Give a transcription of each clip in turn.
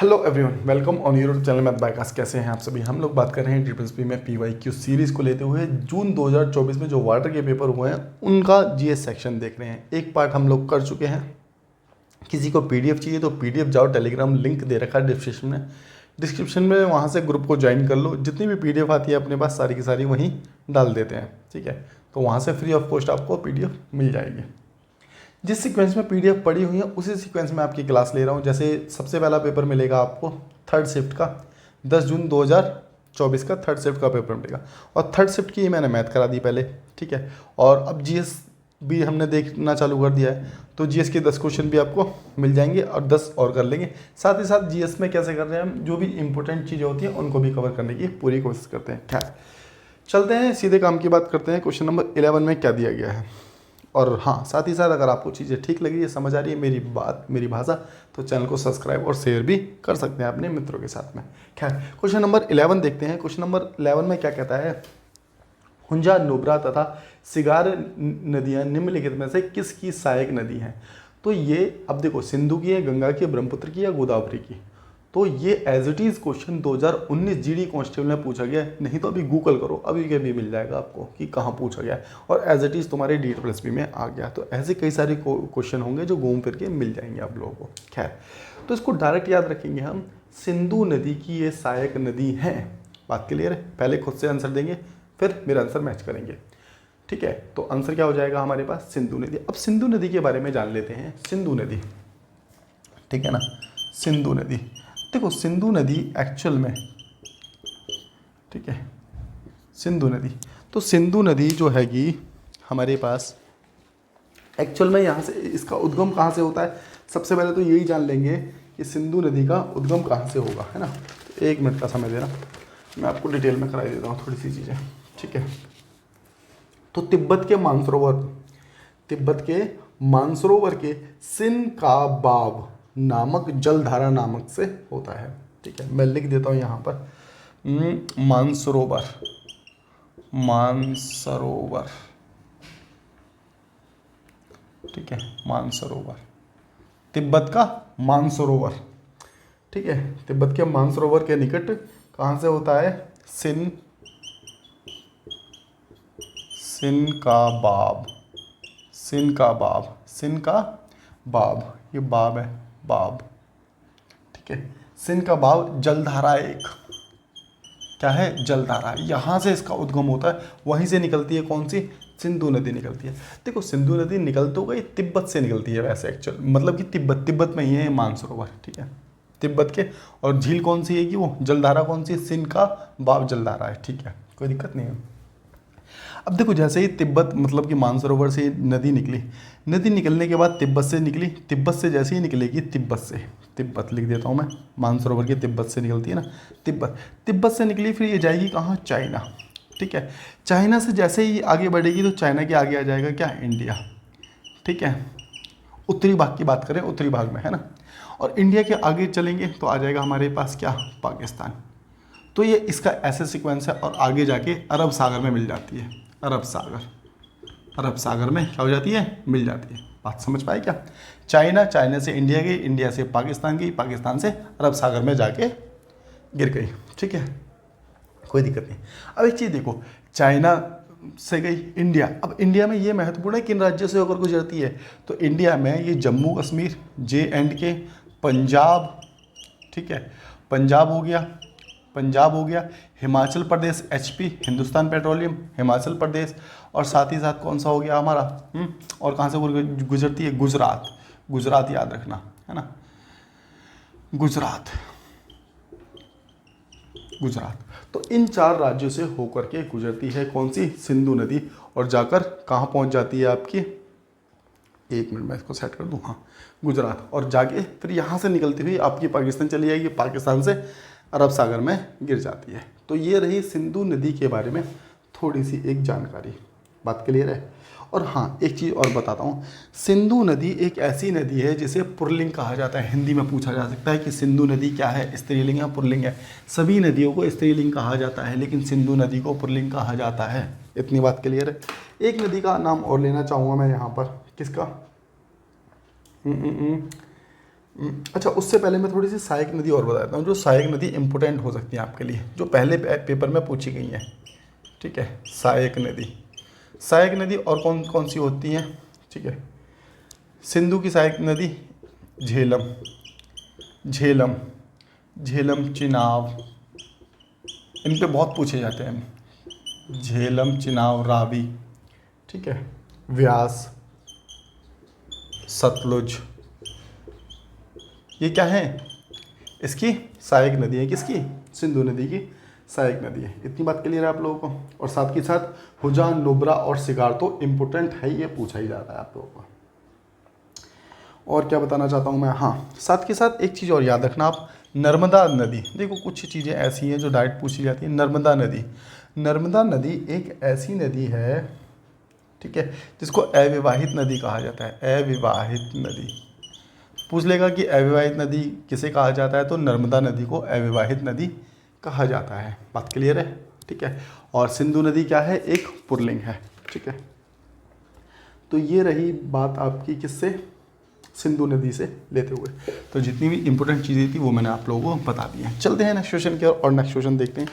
Hello everyone, welcome on YouTube channel में बाइकास। कैसे हैं आप सभी। हम लोग बात कर रहे हैं ट्रिपल में PYQ सीरीज़ को लेते हुए जून 2024 में जो वाटर के पेपर हुए हैं उनका जीएस सेक्शन देख रहे हैं। एक पार्ट हम लोग कर चुके हैं। किसी को PDF चाहिए तो PDF जाओ, टेलीग्राम लिंक दे रखा है डिस्क्रिप्शन में वहाँ से ग्रुप को ज्वाइन कर लो। जितनी भी PDF आती है अपने पास सारी की सारी वहीं डाल देते हैं, ठीक है। तो वहाँ से फ्री ऑफ कॉस्ट आपको PDF मिल जाएगी। जिस सीक्वेंस में PDF पड़ी हुई है उसी सीक्वेंस में आपकी क्लास ले रहा हूँ। जैसे सबसे पहला पेपर मिलेगा आपको थर्ड शिफ्ट का, 10 जून 2024 का थर्ड शिफ्ट का पेपर मिलेगा। और थर्ड शिफ्ट की मैंने मैथ करा दी पहले, ठीक है। और अब GS भी हमने देखना चालू कर दिया है, तो GS के 10 क्वेश्चन भी आपको मिल जाएंगे और 10 और कर लेंगे। साथ ही साथ GS में कैसे कर रहे हैं हम, जो भी इंपॉर्टेंट चीज़ें होती हैं उनको भी कवर करने की पूरी कोशिश करते हैं। खैर चलते हैं, सीधे काम की बात करते हैं। क्वेश्चन नंबर 11 में क्या दिया गया है। और हाँ, साथ ही साथ अगर आपको चीज़ें ठीक लग रही है, समझ आ रही है मेरी बात, मेरी भाषा, तो चैनल को सब्सक्राइब और शेयर भी कर सकते हैं अपने मित्रों के साथ में। खैर क्वेश्चन नंबर 11 देखते हैं। क्वेश्चन नंबर 11 में क्या कहता है, हुंजा, नुब्रा तथा सिगार नदियाँ निम्नलिखित में से किसकी सहायक नदी हैं। तो ये अब देखो, सिंधु की है, गंगा की, ब्रह्मपुत्र की या गोदावरी की। तो ये as it is question 2019 GD constable में पूछा गया है। नहीं तो अभी गूगल करो, अभी के भी मिल जाएगा आपको कि कहाँ पूछा गया है। और एज इट इज़ तुम्हारे DSSB में आ गया। तो ऐसे कई सारे क्वेश्चन होंगे जो घूम फिर के मिल जाएंगे आप लोगों को। खैर, तो इसको डायरेक्ट याद रखेंगे हम, सिंधु नदी की ये सहायक नदी है। बात क्लियर है। पहले खुद से आंसर देंगे, फिर मेरा आंसर मैच करेंगे, ठीक है। तो आंसर क्या हो जाएगा हमारे पास, सिंधु नदी। अब सिंधु नदी के बारे में जान लेते हैं। सिंधु नदी, ठीक है ना। सिंधु नदी, देखो सिंधु नदी एक्चुअल में, ठीक है, सिंधु नदी, तो सिंधु नदी जो हैगी हमारे पास एक्चुअल में यहाँ से इसका उद्गम कहाँ से होता है। सबसे पहले तो यही जान लेंगे कि सिंधु नदी का उद्गम कहाँ से होगा, है ना। तो 1 मिनट का समय देना, मैं आपको डिटेल में कराई देता हूँ थोड़ी सी चीज़ें, ठीक है। तो तिब्बत के मानसरोवर के सिनकाबाब नामक जलधारा नामक से होता है, ठीक है। मैं लिख देता हूँ यहाँ पर, मानसरोवर, ठीक है, मानसरोवर, तिब्बत का मानसरोवर, ठीक है। तिब्बत के मानसरोवर के निकट कहाँ से होता है, सिनकाबाब, ये बाब है, बाब, ठीक है। सिनकाबाब जलधारा एक क्या है, जलधारा, यहाँ से इसका उद्गम होता है। वहीं से निकलती है कौन सी, सिंधु नदी निकलती है। देखो सिंधु नदी निकल तो गई, तिब्बत से निकलती है वैसे एक्चुअल, मतलब कि तिब्बत में ही है मानसरोवर, ठीक है, तिब्बत के। और झील कौन सी है कि वो जलधारा कौन सी, सिनकाबाब जलधारा है, ठीक है, कोई दिक्कत नहीं है। अब देखो जैसे ही तिब्बत मतलब कि मानसरोवर से नदी निकली, नदी निकलने के बाद तिब्बत से निकली, तिब्बत से जैसे ही निकलेगी, तिब्बत लिख देता हूँ मैं, मानसरोवर की तिब्बत से निकलती है ना, तिब्बत से निकली, फिर ये जाएगी कहाँ, चाइना, ठीक है। चाइना से जैसे ही आगे बढ़ेगी तो चाइना के आगे आ जाएगा क्या, इंडिया, ठीक है। उत्तरी भाग की बात करें, उत्तरी भाग में, है ना। और इंडिया के आगे चलेंगे तो आ जाएगा हमारे पास क्या, पाकिस्तान। तो ये इसका ऐसे सीक्वेंस है और आगे जाके अरब सागर में मिल जाती है। अरब सागर में क्या हो जाती है, मिल जाती है। बात समझ पाए क्या। चाइना से इंडिया गई, इंडिया से पाकिस्तान गई, पाकिस्तान से अरब सागर में जाके गिर गई, ठीक है, कोई दिक्कत नहीं। अब एक चीज़ देखो, चाइना से गई इंडिया, अब इंडिया में ये महत्वपूर्ण है किन राज्यों से होकर गुजरती है। तो इंडिया में ये जम्मू कश्मीर, J&K, पंजाब, ठीक है, पंजाब हो गया, हिमाचल प्रदेश, HP हिंदुस्तान पेट्रोलियम, हिमाचल प्रदेश, और साथ ही साथ कौन सा हो गया हमारा, और कहाँ से गुजरती है, गुजरात याद रखना, है ना, गुजरात। तो इन 4 राज्यों से होकर के गुजरती है कौन सी, सिंधु नदी, और जाकर कहाँ पहुँच जाती है आपकी, 1 मिनट मैं इसको सेट कर दूँ, हाँ, गुजरात। और जाके फिर यहाँ से निकलती हुई आपकी पाकिस्तान चली जाएगी, पाकिस्तान से अरब सागर में गिर जाती है। तो ये रही सिंधु नदी के बारे में थोड़ी सी एक जानकारी। बात क्लियर है। और हाँ, एक चीज़ और बताता हूँ, सिंधु नदी एक ऐसी नदी है जिसे पुल्लिंग कहा जाता है। हिंदी में पूछा जा सकता है कि सिंधु नदी क्या है, स्त्रीलिंग या पुल्लिंग है। सभी नदियों को स्त्रीलिंग कहा जाता है, लेकिन सिंधु नदी को पुल्लिंग कहा जाता है। इतनी बात क्लियर है। एक नदी का नाम और लेना चाहूँगा मैं यहाँ पर, किसका, अच्छा, उससे पहले मैं थोड़ी सी सहायक नदी और बताता हूँ, जो सहायक नदी इम्पोर्टेंट हो सकती है आपके लिए, जो पहले पेपर में पूछी गई हैं। ठीक है, सहायक नदी, सहायक नदी और कौन कौन सी होती हैं? ठीक है, सिंधु की सहायक नदी झेलम, झेलम, झेलम चिनाब, इन पे बहुत पूछे जाते हैं। झेलम, चिनाब, रावी। ठीक है, व्यास, सतलुज, ये क्या है? इसकी सहायक नदी है। किसकी? सिंधु नदी की सहायक नदी है। इतनी बात क्लियर है आप लोगों को? और साथ के साथ हुजान, नुब्रा और सिगार तो इम्पोर्टेंट है, ये पूछा ही जाता है आप लोगों को। और क्या बताना चाहता हूँ मैं, हाँ, साथ के साथ एक चीज़ और याद रखना आप, नर्मदा नदी। देखो कुछ चीज़ें ऐसी हैं जो डायरेक्ट पूछी जाती है। नर्मदा नदी, नर्मदा नदी एक ऐसी नदी है, ठीक है, जिसको अविवाहित नदी कहा जाता है। अविवाहित नदी पूछ लेगा कि अविवाहित नदी किसे कहा जाता है, तो नर्मदा नदी को अविवाहित नदी कहा जाता है। बात क्लियर है? ठीक है। और सिंधु नदी क्या है? एक पुल्लिंग है। ठीक है, तो ये रही बात आपकी किससे? सिंधु नदी से लेते हुए। तो जितनी भी इंपॉर्टेंट चीज़ें थी वो मैंने आप लोगों को बता दी हैं। चलते हैं नेक्स्ट क्वेश्चन की ओर, और नेक्स्ट क्वेश्चन देखते हैं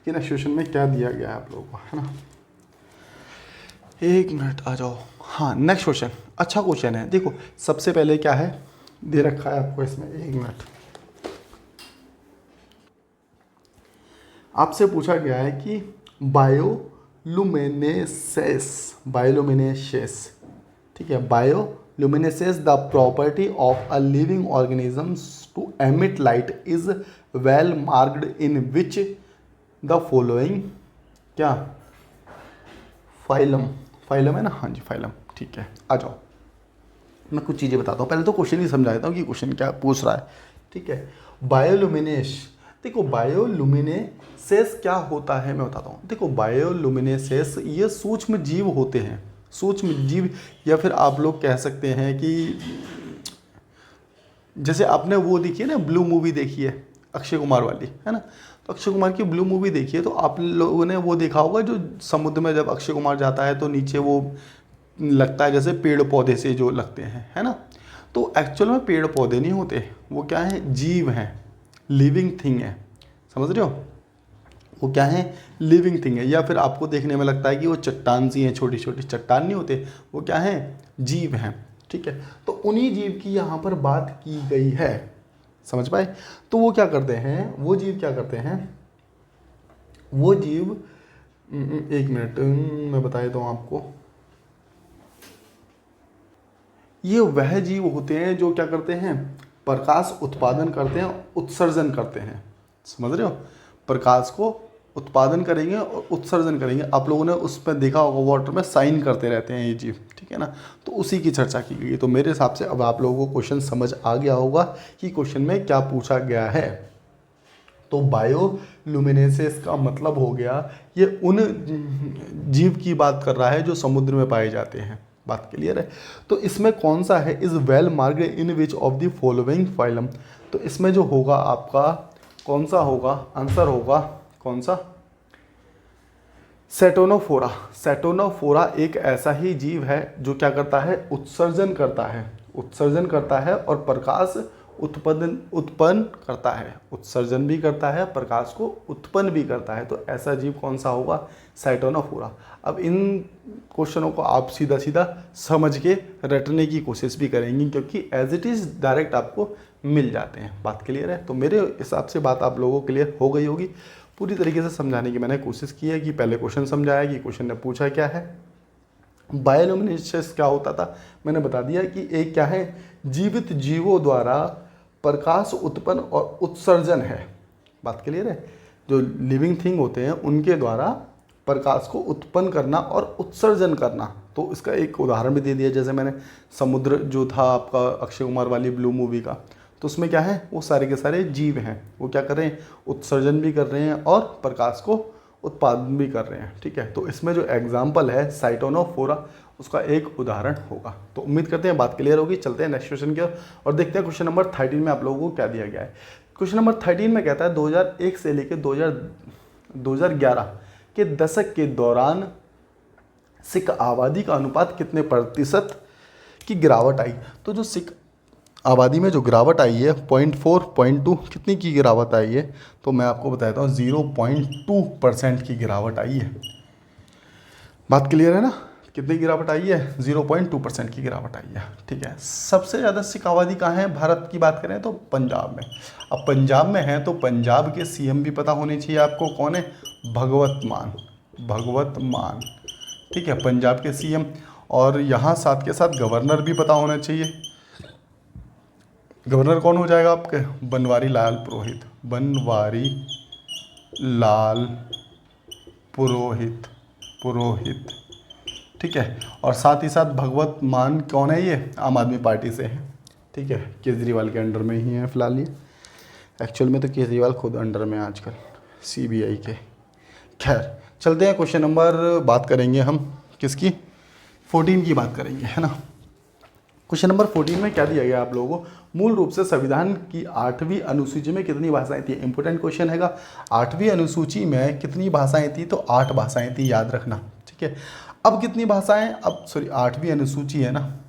कि नेक्स्ट क्वेश्चन में क्या दिया गया है आप लोगों को, है ना। एक मिनट आ जाओ। हाँ, नेक्स्ट क्वेश्चन अच्छा क्वेश्चन है। देखो सबसे पहले क्या है दे रखा है आपको इसमें, एक मिनट, आपसे पूछा गया है कि बायोलुमिनेसेंस, बायोलुमिनेसेंस, ठीक है, bioluminescence the property of a living organisms to emit light is well marked in which the following, क्या? फाइलम, फाइलम है ना, हाँ जी फाइलम। ठीक है, आ जाओ, मैं कुछ चीज़ें बताता हूँ। पहले तो क्वेश्चन ही समझा देता हूँ कि क्वेश्चन क्या पूछ रहा है। ठीक है, बायोलुमिनेश, देखो बायोलुमिनेसेंस क्या होता है मैं बताता हूँ। देखो बायोलुमिनेसेंस ये सूक्ष्म जीव होते हैं, सूक्ष्म जीव, या फिर आप लोग कह सकते हैं कि जैसे आपने वो देखी है ना, ब्लू मूवी देखी है अक्षय कुमार वाली, है ना, तो अक्षय कुमार की ब्लू मूवी देखी है तो आप लोगों ने वो देखा होगा, जो समुद्र में जब अक्षय कुमार जाता है तो नीचे वो लगता है जैसे पेड़ पौधे से जो लगते हैं, है ना। तो एक्चुअल में पेड़ पौधे नहीं होते, वो क्या है? जीव हैं, लिविंग थिंग है, समझ रहे हो? वो क्या है? लिविंग थिंग है। या फिर आपको देखने में लगता है कि वो चट्टान सी हैं, छोटी छोटी चट्टान नहीं होते, वो क्या है? जीव हैं। ठीक है, तो उन्हीं जीव की यहाँ पर बात की गई है, समझ पाए? तो वो क्या करते हैं, वो जीव क्या करते हैं, वो जीव, एक मिनट मैं बता देता हूँ आपको, ये वह जीव होते हैं जो क्या करते हैं? प्रकाश उत्पादन करते हैं, उत्सर्जन करते हैं, समझ रहे हो? प्रकाश को उत्पादन करेंगे और उत्सर्जन करेंगे। आप लोगों ने उस पर देखा होगा, वाटर में साइन करते रहते हैं ये जीव, ठीक है ना। तो उसी की चर्चा की गई। तो मेरे हिसाब से अब आप लोगों को क्वेश्चन समझ आ गया होगा कि क्वेश्चन में क्या पूछा गया है। तो बायोलुमिनेसेंस का मतलब हो गया, ये उन जीव की बात कर रहा है जो समुद्र में पाए जाते हैं। बात क्लियर है? तो इसमें कौन सा है? Is well marked in which of the following phylum. तो इसमें जो होगा आपका कौन सा होगा? आंसर होगा कौन सा? सेटोनोफोरा। सेटोनोफोरा एक ऐसा ही जीव है जो क्या करता है? उत्सर्जन करता है, उत्सर्जन करता है और प्रकाश उत्पन्न करता है, उत्सर्जन भी करता है, प्रकाश को उत्पन्न भी करता है। तो ऐसा जीव कौन सा होगा? सेटोनोफोरा। अब इन क्वेश्चनों को आप सीधा सीधा समझ के रटने की कोशिश भी करेंगे, क्योंकि एज इट इज़ डायरेक्ट आपको मिल जाते हैं। बात क्लियर है? तो मेरे हिसाब से बात आप लोगों को क्लियर हो गई होगी। पूरी तरीके से समझाने की मैंने कोशिश की है, कि पहले क्वेश्चन समझाया कि क्वेश्चन ने पूछा क्या है, बायोलुमिनेसेंस क्या होता था, मैंने बता दिया कि एक क्या है? जीवित जीवों द्वारा प्रकाश उत्पन्न और उत्सर्जन है। बात क्लियर है? जो लिविंग थिंग होते हैं उनके द्वारा प्रकाश को उत्पन्न करना और उत्सर्जन करना। तो इसका एक उदाहरण भी दे दिया, जैसे मैंने समुद्र जो था आपका अक्षय कुमार वाली ब्लू मूवी का, तो उसमें क्या है? वो सारे के सारे जीव हैं, वो क्या कर रहे हैं? उत्सर्जन भी कर रहे हैं और प्रकाश को उत्पादन भी कर रहे हैं। ठीक है, तो इसमें जो एग्जाम्पल है साइटोनोफोरा, उसका एक उदाहरण होगा। तो उम्मीद करते हैं बात क्लियर होगी। चलते हैं नेक्स्ट क्वेश्चन की ओर और देखते हैं क्वेश्चन नंबर 13 में आप लोगों को क्या दिया गया है। क्वेश्चन नंबर 13 में कहता है 2001 से लेकर 2011 के दशक के दौरान सिख आबादी का अनुपात कितने प्रतिशत की गिरावट आई। तो जो सिख आबादी में जो गिरावट आई है 0.4 0.2 कितनी की गिरावट आई है, तो मैं आपको बताता हूँ 0.2% की गिरावट आई है। बात क्लियर है ना, कितनी गिरावट आई है, 0.2% की गिरावट आई है। ठीक है, सबसे ज़्यादा सिख आबादी कहाँ है भारत की बात करें तो पंजाब में। अब पंजाब में है तो पंजाब के सीएम भी पता होने चाहिए आपको, कौन है, भगवत मान, भगवत मान। ठीक है, पंजाब के सीएम। और यहाँ साथ के साथ गवर्नर भी पता होना चाहिए। गवर्नर कौन हो जाएगा आपके, बनवारी लाल पुरोहित, बनवारी लाल पुरोहित, पुरोहित। ठीक है, और साथ ही साथ भगवत मान कौन है, ये आम आदमी पार्टी से है। ठीक है, केजरीवाल के अंडर में ही है फिलहाल ये। एक्चुअल में तो केजरीवाल खुद अंडर में है आजकल सीबीआई के। खैर चलते हैं, क्वेश्चन नंबर बात करेंगे हम किसकी, 14 की बात करेंगे, है ना। क्वेश्चन नंबर 14 में क्या दिया गया आप लोगों को, मूल रूप से संविधान की 8वीं अनुसूची में कितनी भाषाएं थी। इंपॉर्टेंट क्वेश्चन हैगा, 8वीं अनुसूची में कितनी भाषाएं थी, तो 8 भाषाएं थी, याद रखना। ठीक है, अब कितनी भाषाएं, अब सॉरी 8वीं अनुसूची है ना,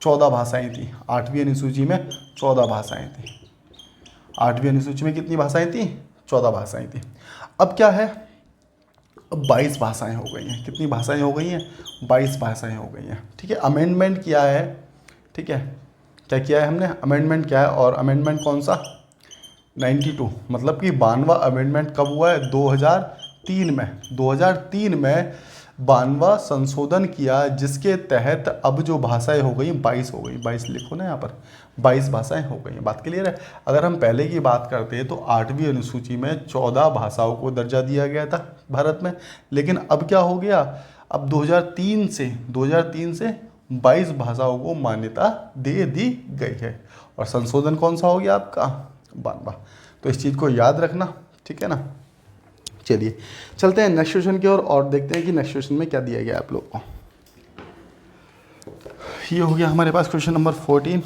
14 भाषाएं थी। 8वीं अनुसूची में 14 भाषाएं थी। 8वीं अनुसूची में कितनी भाषाएं थी, 14 भाषाएं थी। अब क्या है, अब 22 भाषाएं हो गई हैं। कितनी भाषाएं हो गई हैं, 22 भाषाएं हो गई हैं। ठीक है, अमेंडमेंट किया है। ठीक है, क्या किया है हमने, अमेंडमेंट किया है। और अमेंडमेंट कौन सा, 92, मतलब कि 92वां अमेंडमेंट कब हुआ है, 2003 में। 2003 में 92वां संशोधन किया, जिसके तहत अब जो भाषाएं हो गई 22 हो गई। 22 लिखो ना यहाँ पर, 22 भाषाएं हो गई हैं। बात क्लियर है। अगर हम पहले की बात करते हैं तो 8वीं अनुसूची में 14 भाषाओं को दर्जा दिया गया था भारत में, लेकिन अब क्या हो गया, अब 2003 से 22 भाषाओं को मान्यता दे दी गई है। और संशोधन कौन सा हो गया आपका, 92। तो इस चीज़ को याद रखना, ठीक है ना। चलिए चलते हैं नेक्स्ट क्वेश्चन की ओर और देखते हैं कि नेक्स्ट क्वेश्चन में क्या दिया गया आप लोग को। ये हो गया हमारे पास क्वेश्चन नंबर 14।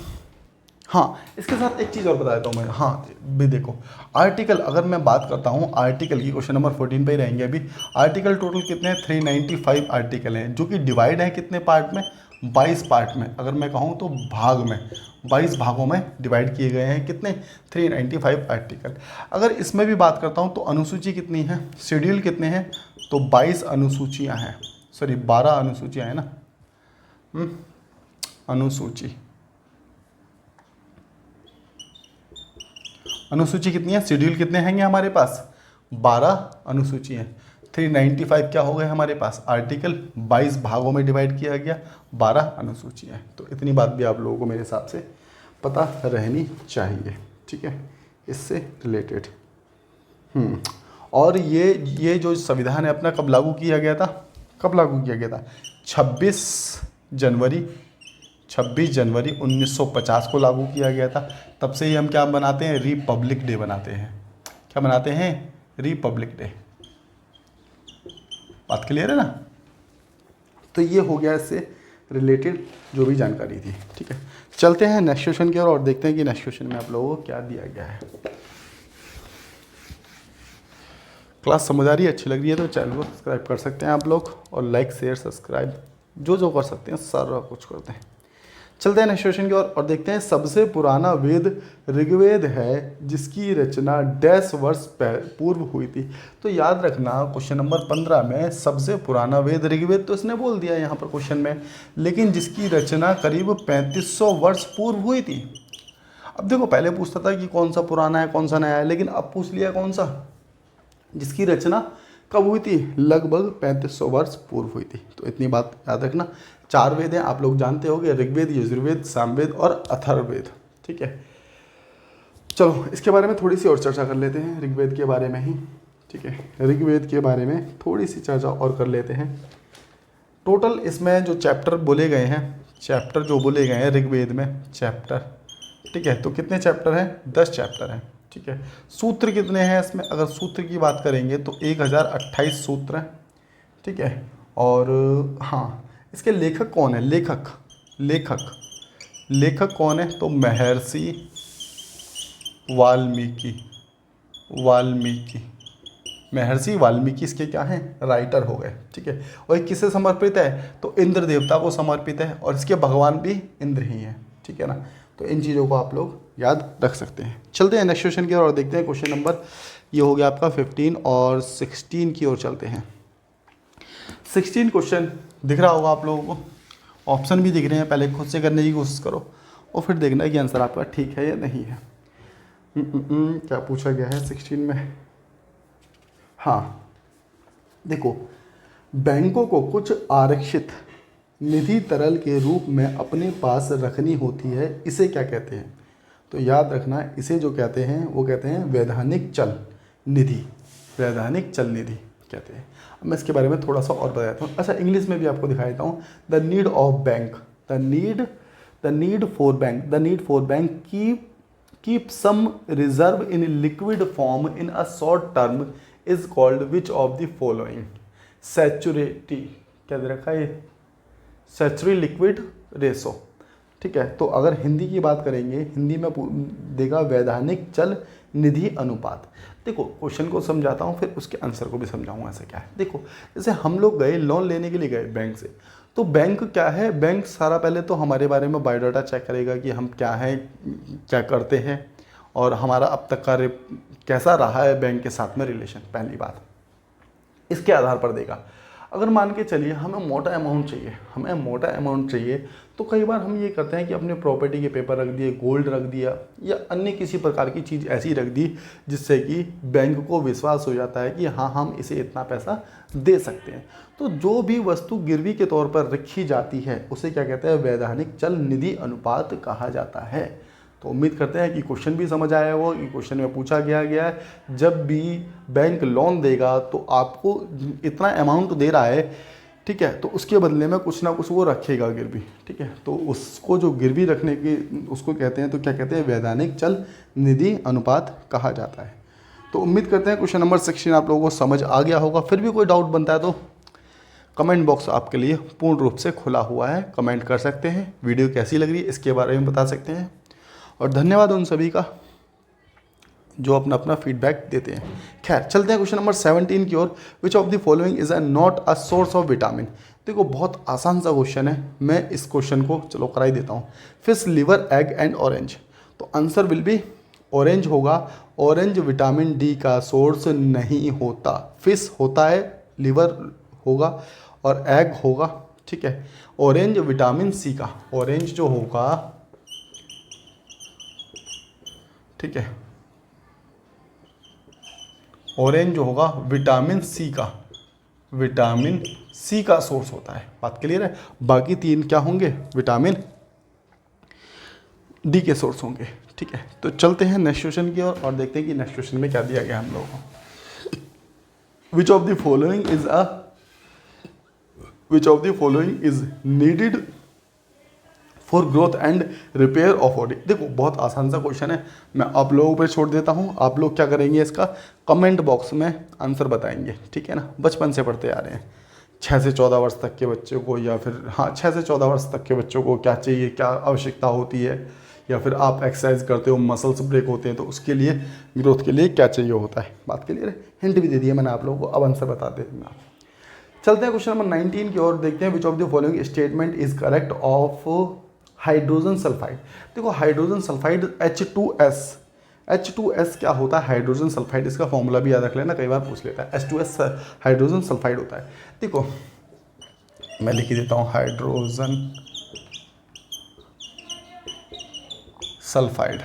हाँ, इसके साथ एक चीज़ और बता देता हूँ मैं। हाँ भी देखो, आर्टिकल अगर मैं बात करता हूँ आर्टिकल की, क्वेश्चन नंबर 14 पे ही रहेंगे अभी। आर्टिकल टोटल कितने हैं, 395 आर्टिकल हैं, जो कि डिवाइड है कितने पार्ट में, 22 पार्ट में। अगर मैं कहूँ तो भाग में, 22 भागों में डिवाइड किए गए हैं। कितने, 395 आर्टिकल। अगर इसमें भी बात करता हूँ तो अनुसूची कितनी है, शेड्यूल कितने हैं, तो 22 अनुसूचियाँ हैं, सॉरी 12 अनुसूचियाँ हैं ना। अनुसूची कितनी है, शेड्यूल कितने हैं हमारे पास, 12 अनुसूची हैं। 395 क्या हो गए हमारे पास, आर्टिकल, 22 भागों में डिवाइड किया गया, 12 अनुसूचियाँ हैं। तो इतनी बात भी आप लोगों को मेरे हिसाब से पता रहनी चाहिए। ठीक है, इससे रिलेटेड। और ये जो संविधान है अपना कब लागू किया गया था, कब लागू किया गया था, 26 जनवरी 1950 को लागू किया गया था। तब से ही हम क्या बनाते हैं, रिपब्लिक डे बनाते हैं। क्या बनाते हैं, रिपब्लिक डे। बात क्लियर है ना। तो ये हो गया इससे रिलेटेड जो भी जानकारी थी। ठीक है, चलते हैं नेक्स्ट क्वेश्चन की ओर और देखते हैं कि नेक्स्ट क्वेश्चन में आप लोगों को क्या दिया गया है। क्लास समझ आ रही है, अच्छी लग रही है तो चैनल को सब्सक्राइब कर सकते हैं आप लोग, और लाइक शेयर सब्सक्राइब जो कर सकते हैं सारा कुछ करते हैं। चलते हैं नेक्स्ट क्वेश्चन की ओर और देखते हैं, सबसे पुराना वेद ऋग्वेद है, जिसकी रचना डैश वर्ष पूर्व हुई थी। तो याद रखना क्वेश्चन नंबर 15 में सबसे पुराना वेद ऋग्वेद तो इसने बोल दिया यहाँ पर क्वेश्चन में, लेकिन जिसकी रचना करीब 3500 वर्ष पूर्व हुई थी। अब देखो, पहले पूछता था कि कौन सा पुराना है कौन सा नया है, लेकिन अब पूछ लिया कौन सा, जिसकी रचना कब हुई थी, लगभग 3500 वर्ष पूर्व हुई थी। तो इतनी बात याद रखना। 4 वेद हैं, आप लोग जानते होंगे, ऋग्वेद, यजुर्वेद, सामवेद और अथर्ववेद। ठीक है, चलो इसके बारे में थोड़ी सी और चर्चा कर लेते हैं, ऋग्वेद के बारे में ही। ठीक है, ऋग्वेद के बारे में थोड़ी सी चर्चा और कर लेते हैं। टोटल इसमें जो चैप्टर बोले गए हैं, चैप्टर जो बोले गए हैं ऋग्वेद में, चैप्टर, ठीक है, तो कितने चैप्टर हैं, 10 चैप्टर हैं। ठीक है, सूत्र कितने हैं इसमें, अगर सूत्र की बात करेंगे तो 1028 सूत्र हैं। ठीक है, और हाँ, इसके लेखक कौन है, लेखक कौन है, तो महर्षि वाल्मीकि इसके क्या हैं, राइटर हो गए। ठीक है, और ये किसे समर्पित है, तो इंद्र देवता को समर्पित है, और इसके भगवान भी इंद्र ही हैं। ठीक है ना, तो इन चीज़ों को आप लोग याद रख सकते हैं। चलते हैं नेक्स्ट क्वेश्चन की ओर और देखते हैं क्वेश्चन नंबर, ये हो गया आपका 15 और 16 की ओर चलते हैं। 16 क्वेश्चन दिख रहा होगा आप लोगों को, ऑप्शन भी दिख रहे हैं, पहले खुद से करने की कोशिश करो और फिर देखना कि आंसर आपका ठीक है या नहीं है। क्या पूछा गया है 16 में? हाँ देखो, बैंकों को कुछ आरक्षित निधि तरल के रूप में अपने पास रखनी होती है, इसे क्या कहते हैं? तो याद रखना, इसे जो कहते हैं वो कहते हैं वैधानिक चल निधि, वैधानिक चल निधि कहते हैं। अब मैं इसके बारे में थोड़ा सा और बताता हूँ। अच्छा, इंग्लिश में भी आपको दिखा देता हूँ। The need of bank, the need for bank keep some reserve in liquid form in a short term is called which of the following? सैचुरेटी, क्या दे रखा है ये? Statutory liquid ratio. ठीक है, तो अगर हिंदी की बात करेंगे, हिंदी में देगा वैधानिक चल निधि अनुपात। देखो क्वेश्चन को समझाता हूँ, फिर उसके आंसर को भी समझाऊंगा ऐसा क्या है। देखो, जैसे हम लोग गए लोन लेने के लिए गए बैंक से, तो बैंक क्या है? बैंक सारा पहले तो हमारे बारे में बायोडाटा चेक करेगा कि हम क्या हैं, क्या करते हैं और हमारा अब तक का कैसा रहा है बैंक के साथ में रिलेशन, पहली बात। इसके आधार पर देगा। अगर मान के चलिए हमें मोटा अमाउंट चाहिए, तो कई बार हम ये करते हैं कि अपने प्रॉपर्टी के पेपर रख दिए, गोल्ड रख दिया या अन्य किसी प्रकार की चीज़ ऐसी रख दी जिससे कि बैंक को विश्वास हो जाता है कि हाँ हम इसे इतना पैसा दे सकते हैं। तो जो भी वस्तु गिरवी के तौर पर रखी जाती है उसे क्या कहते हैं? वैधानिक चल निधि अनुपात कहा जाता है। तो उम्मीद करते हैं कि क्वेश्चन भी समझ आया हो कि क्वेश्चन में पूछा गया है जब भी बैंक लोन देगा तो आपको इतना अमाउंट दे रहा है, ठीक है, तो उसके बदले में कुछ ना कुछ वो रखेगा गिरवी। ठीक है, तो उसको जो गिरवी रखने की उसको कहते हैं, तो क्या कहते हैं? वैधानिक चल निधि अनुपात कहा जाता है। तो उम्मीद करते हैं क्वेश्चन नंबर 16 आप लोगों को समझ आ गया होगा। फिर भी कोई डाउट बनता है तो कमेंट बॉक्स आपके लिए पूर्ण रूप से खुला हुआ है, कमेंट कर सकते हैं। वीडियो कैसी लग रही है इसके बारे में बता सकते हैं। और धन्यवाद उन सभी का जो अपना अपना फीडबैक देते हैं। खैर चलते हैं क्वेश्चन नंबर 17 की ओर। Which of the following is not a source of vitamin? देखो बहुत आसान सा क्वेश्चन है, मैं इस क्वेश्चन को चलो करा ही देता हूँ। Fish, liver, egg and orange. तो आंसर विल बी ऑरेंज होगा। ऑरेंज विटामिन डी का सोर्स नहीं होता। फिश होता है, लिवर होगा और एग होगा। ठीक है, ऑरेंज विटामिन सी का, ऑरेंज जो होगा, ठीक है, ऑरेंज जो होगा विटामिन सी का सोर्स होता है। बात क्लियर है? बाकी तीन क्या होंगे? विटामिन डी के सोर्स होंगे। ठीक है, तो चलते हैं नेक्स्ट क्वेश्चन की ओर और देखते हैं कि नेक्स्ट क्वेश्चन में क्या दिया गया हम लोगों को। विच of the following is needed for growth and repair of body? देखो बहुत आसान सा क्वेश्चन है, मैं आप लोगों पे छोड़ देता हूँ। आप लोग क्या करेंगे, इसका कमेंट बॉक्स में आंसर बताएंगे। ठीक है ना, बचपन से पढ़ते आ रहे हैं। 6 से 14 वर्ष तक के बच्चों को, या फिर 6 से 14 वर्ष तक के बच्चों को क्या चाहिए, क्या आवश्यकता होती है, या फिर आप एक्सरसाइज करते हो, मसल्स ब्रेक होते हैं तो उसके लिए, ग्रोथ के लिए क्या चाहिए होता है। बात क्लियर है? हिंट भी दे दिया मैंने आप लोगों को, अब आंसर बता देना। चलते हैं क्वेश्चन नंबर 19 की ओर, देखते हैं विच of the following statement is correct of hydrogen sulphide? देखो हाइड्रोजन सल्फाइड H2S क्या होता है? हाइड्रोजन सल्फाइड, इसका फॉर्मूला भी याद रख लेना, कई बार पूछ लेता है। H2S हाइड्रोजन सल्फाइड होता है। देखो मैं लिख देता हूँ, हाइड्रोजन सल्फाइड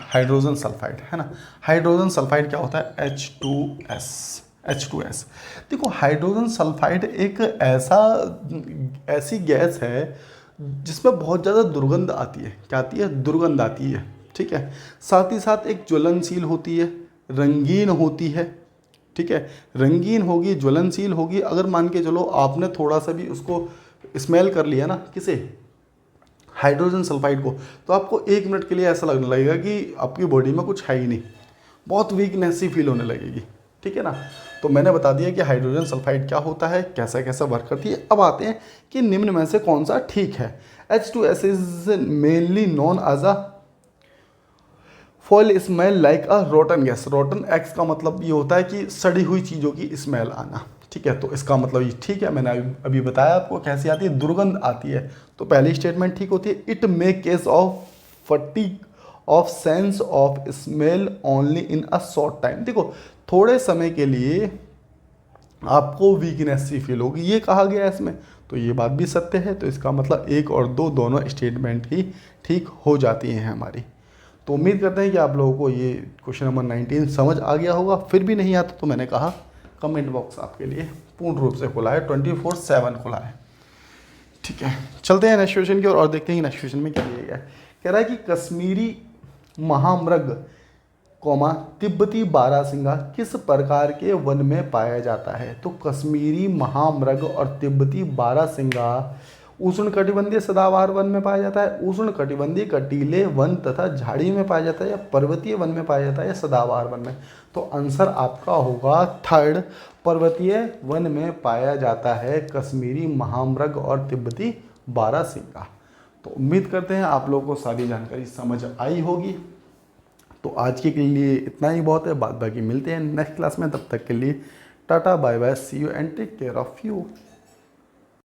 है ना। हाइड्रोजन सल्फाइड क्या होता है? H2S। देखो हाइड्रोजन सल्फाइड एक ऐसी गैस है जिसमें बहुत ज़्यादा दुर्गंध आती है। क्या आती है? दुर्गंध आती है। ठीक है, साथ ही साथ एक ज्वलनशील होती है, रंगीन होती है। ठीक है, रंगीन होगी, ज्वलनशील होगी। अगर मान के चलो आपने थोड़ा सा भी उसको स्मेल कर लिया ना, किसे? हाइड्रोजन सल्फाइड को, तो आपको 1 मिनट के लिए ऐसा लगने लगेगा कि आपकी बॉडी में कुछ है ही नहीं, बहुत वीकनेस सी फील होने लगेगी। ठीक है ना, तो मैंने बता दिया कि हाइड्रोजन सल्फाइड क्या होता है, कैसा कैसा वर्क करती है। अब आते हैं कि निम्न में से कौन सा ठीक है। H2S is mainly known as a foul smell like a rotten gas. Rotten eggs का मतलब ये होता है कि सड़ी हुई चीज़ों की स्मेल आना। ठीक है, तो इसका मतलब ये ठीक है, मैंने अभी बताया आपको कैसी आती है, दुर्गंध आती है। तो पहली स्टेटमेंट ठीक होती है। It may case of fatigue of sense of smell only in a short time. देखो थोड़े समय के लिए आपको वीकनेस सी फील होगी, ये कहा गया है इसमें, तो ये बात भी सत्य है। तो इसका मतलब 1 और 2 दोनों स्टेटमेंट ही ठीक हो जाती हैं हमारी। तो उम्मीद करते हैं कि आप लोगों को ये क्वेश्चन नंबर 19 समझ आ गया होगा। फिर भी नहीं आता तो मैंने कहा कमेंट बॉक्स आपके लिए पूर्ण रूप से खुला है, 24/7 खुला है। ठीक है, चलते हैं नेक्स्ट क्वेश्चन की ओर और देखते हैं नेक्स्ट क्वेश्चन में क्या दिया गया है। कह रहा है कि कश्मीरी महामृग तिब्बती बारहसिंगा किस प्रकार के वन में पाया जाता है। तो कश्मीरी महामृग और तिब्बती बारहसिंगा उष्णकटिबंधीय सदाबहार वन में पाया जाता है, उष्णकटिबंधीय कटीले वन तथा झाड़ी में पाया जाता है, या पर्वतीय वन में पाया जाता है, या सदाबहार वन में। तो आंसर आपका होगा थर्ड, पर्वतीय वन में पाया जाता है कश्मीरी महामृग और तिब्बती बारहसिंगा। तो उम्मीद करते हैं आप लोगों को सारी जानकारी समझ आई होगी। तो आज के लिए इतना ही बहुत है, बाद बाकी मिलते हैं नेक्स्ट क्लास में। तब तक के लिए tata bye bye, see you and take care of you.